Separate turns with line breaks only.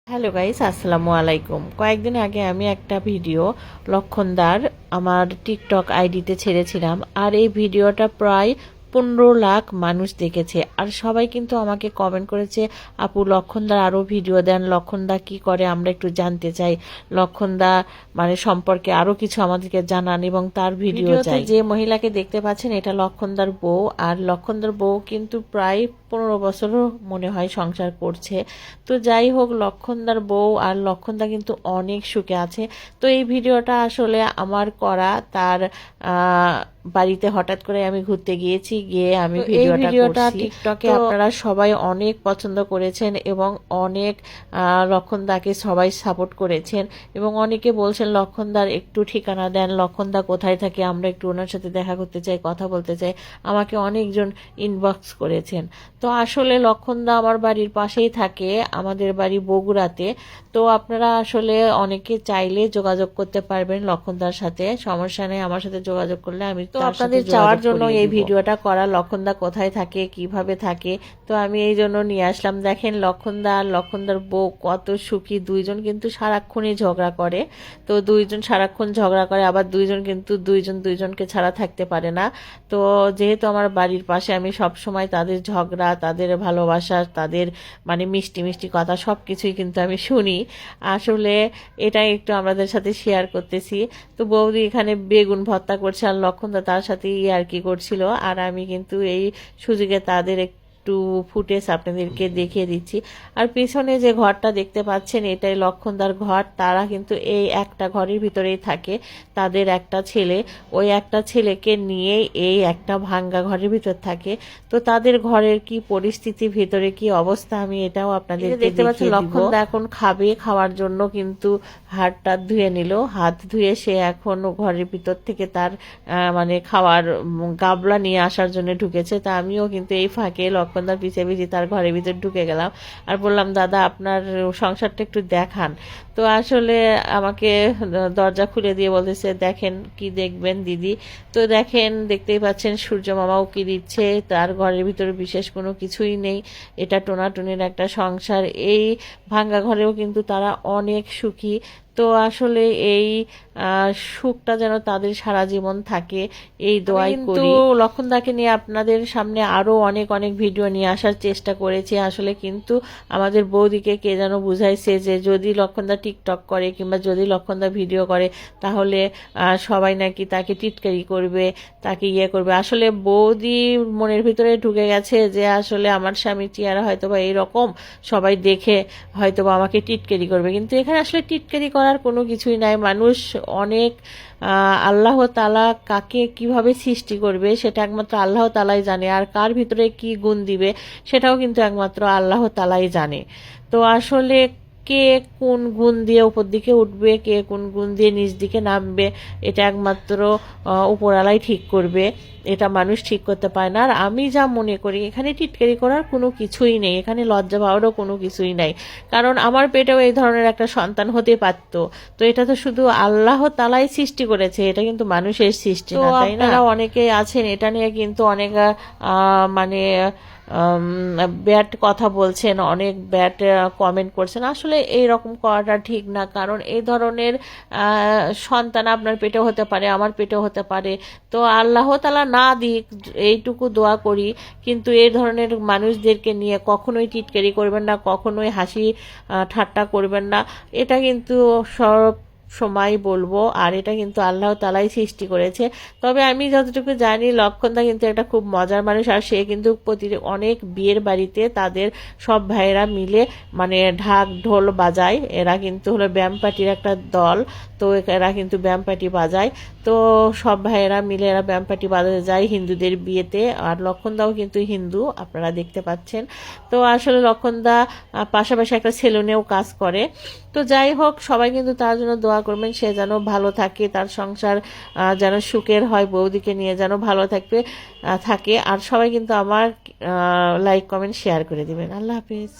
Hello guys, আসসালামু আলাইকুম। কয়েকদিন আগে আমি একটা ভিডিও লক্ষণদার আমার টিকটক আইডিতে ছেড়েছিলাম, আর এই ভিডিওটা প্রায় 15 লাখ মানুষ দেখেছে। আর সবাই কিন্তু আমাকে কমেন্ট করেছে, আপু লক্ষণদার আরও ভিডিও দেন, লক্ষণদা কি করে আমরা একটু জানতে চাই, লক্ষণদা মানে সম্পর্কে আরও কিছু আমাদেরকে জানান এবং তার ভিডিও চাই। যে মহিলাকে দেখতে পাচ্ছেন এটা লক্ষণদার বউ, আর লক্ষণদার বউ কিন্তু প্রায় 15 বছরও মনে হয় সংসার করছে। তো যাই হোক, লক্ষণদার বউ আর লক্ষণদা কিন্তু অনেক সুখে আছে। তো এই ভিডিওটা আসলে আমার করা, তার বাড়িতে হঠাৎ করে আমি ঘুরতে গিয়েছি, গিয়ে আমি ভিডিওটা টিকটকে আপনারা সবাই অনেক পছন্দ করেছেন এবং অনেক লক্ষণদাকে সবাই সাপোর্ট করেছেন এবং অনেকে বলছেন লক্ষণদার একটু ঠিকানা দেন, লক্ষণদা কোথায় থাকে, আমরা একটু ওনার সাথে দেখা করতে চাই, কথা বলতে চাই। আমাকে অনেকজন ইনবক্স করেছেন। তো আসলে লক্ষণদা আমার বাড়ির পাশেই থাকে, আমাদের বাড়ি বগুড়াতে। তো আপনারা আসলে অনেকে চাইলে যোগাযোগ করতে পারবেন লক্ষণদার সাথে, সমস্যা নেই। আমার সাথে যোগাযোগ করলে আমি তো আপনাদের চাওয়ার জন্য এই ভিডিওটা করা, লক্ষণদা কোথায় থাকে, কিভাবে থাকে। তো আমি এই জন্য নিয়ে আসলাম। দেখেন লক্ষণদা আর লক্ষণদার বউ কত সুখী, দুইজন কিন্তু সারাক্ষণই ঝগড়া করে। তো দুইজন সারাক্ষণ ঝগড়া করে, আবার দুইজন কিন্তু দুইজনকে ছাড়া থাকতে পারে না। তো যেহেতু আমার বাড়ির পাশে, আমি সব সময় তাদের ঝগড়া, তাদের ভালোবাসা, তাদের মানে মিষ্টি মিষ্টি কথা সব কিছুই কিন্তু আমি শুনি। আসলে এটাই একটু আমাদের সাথে শেয়ার করতেছি। তো বৌদি এখানে বেগুন ভর্তা করছে আর লক্ষণদা তার সাথে আর কি করছিল, আর আমি কিন্তু এই সুযোগে তাদের একটু ফুটেজ আপনাদেরকে দেখিয়ে দিচ্ছি। আর পিছনে যে ঘরটা দেখতে পাচ্ছেন এটাই লক্ষণদার ঘর। তারা কিন্তু এই একটা ঘরের ভিতরেই থাকে, তাদের একটা ছেলে, ওই একটা ছেলেকে নিয়ে এই একটা ভাঙ্গা ঘরের ভিতর থাকে। তো তাদের ঘরের কি পরিস্থিতি, ভিতরে কি অবস্থা, আমি এটাও আপনাদেরকে দেখতে পাচ্ছি। লক্ষণদা এখন খাবে, খাওয়ার জন্য কিন্তু হাতটা ধুয়ে নিল, হাত ধুয়ে সে এখন ঘরের ভিতর থেকে তার মানে খাওয়ার গাবলা নিয়ে আসার জন্য ঢুকেছে। তা আমিও কিন্তু এই ফাঁকে লক্ষণদার পিছিয়ে পিছিয়ে তার ঘরের ভিতর ঢুকে গেলাম আর বললাম, দাদা আপনার সংসারটা একটু দেখান। তো আসলে আমাকে দরজা খুলে দিয়ে বলতেছে, দেখেন কি দেখবেন দিদি। তো দেখেন, দেখতেই পাচ্ছেন সূর্য মামাও কি দিচ্ছে, তার ঘরের ভিতরে বিশেষ কোনো কিছুই নেই। এটা টোনাটুনির একটা সংসার। এই ভাঙ্গা ঘরেও কিন্তু তারা অনেক সুখী। তো আসলে এই সুখটা যেন তাদের সারা জীবন থাকে, এই দোয়াই করি। লক্ষণদাকে নিয়ে আপনাদের সামনে আরো অনেক অনেক ভিডিও নিয়ে আসার চেষ্টা করেছি আসলে, কিন্তু আমাদের বৌদিকে কে যেন বুঝাইছে যে যদি লক্ষণদা টিকটক করে কিংবা যদি লক্ষণদা ভিডিও করে তাহলে সবাই নাকি তাকে টিটকারি করবে, তাকে ইয়ে করবে। আসলে বৌদি মনের ভিতরে ঢুকে গেছে যে আসলে আমার স্বামীর চেহারা হয়তোবা এইরকম, সবাই দেখে হয়তোবা আমাকে টিটকারি করবে। কিন্তু এখানে আসলে টিটকারি করার কোনো কিছুই নাই। মানুষ অনেক আল্লাহ তাআলা কাকে কিভাবে সৃষ্টি করবে সেটা একমাত্র আল্লাহ তাআলাই জানে, আর কার ভিতরে কি গুণ দিবে সেটাও কিন্তু একমাত্র আল্লাহ তাআলাই জানে। তো আসলে কে কোন গুণ দিয়ে উপর দিকে উঠবে, কে কোন গুণ দিয়ে নিচ দিকে নামবে, এটা একমাত্র উপরওয়ালাই ঠিক করবে, এটা মানুষ ঠিক করতে পারে না। আর আমি যা মনে করি এখানে টিটকারি করার কোনো কিছুই নেই, এখানে লজ্জা পাওয়ারও কোনো কিছুই নাই। কারণ আমার পেটেও এই ধরনের একটা সন্তান হতে পারতো। তো এটা তো শুধু আল্লাহ তাআলাই সৃষ্টি করেছে, এটা কিন্তু মানুষের সৃষ্টি না, তাই না? অনেকেই আছেন এটা নিয়ে কিন্তু অনেক মানে ব্যাড কথা বলছেন, অনেক ব্যাড কমেন্ট করছেন। আসলে এই রকম করাটা ঠিক না, কারণ এই ধরনের সন্তান আপনার পেটেও হতে পারে, আমার পেটেও হতে পারে। তো আল্লাহ তাআলা না দিক, এইটুকু দোয়া করি। কিন্তু এই ধরনের মানুষদেরকে নিয়ে কখনোই টিটকারি করবেন না, কখনোই হাসি ঠাট্টা করবেন না। এটা কিন্তু সব সময় বলবো, আর এটা কিন্তু আল্লাহ তাআলাই সৃষ্টি করেছে। তবে আমি যতটুকু জানি লক্ষণদা কিন্তু একটা খুব মজার মানুষ, আর সে কিন্তু অনেক বিয়ের বাড়িতে তাদের সব ভাইয়েরা মিলে মানে ঢাক ঢোল বাজায়। এরা কিন্তু হলো ব্যাম পার্টির একটা দল। তো এরা কিন্তু ব্যাম পার্টি বাজায়। তো সব ভাইয়েরা মিলে এরা ব্যাম পার্টি বাজাতে যায় হিন্দুদের বিয়েতে। আর লক্ষণদাও কিন্তু হিন্দু, আপনারা দেখতে পাচ্ছেন। তো আসলে লক্ষণদা পাশাপাশি একটা সেলুনেও কাজ করে। তো যাই হোক, সবাই কিন্তু তার জন্য দোয়া করবেন, সে যেন ভালো থাকে, তার সংসার যেন সুখের হয়, বৌদিকে নিয়ে যেন ভালো থাকে। আর সবাই কিন্তু আমার লাইক কমেন্ট শেয়ার করে দিবেন। আল্লাহ হাফিজ।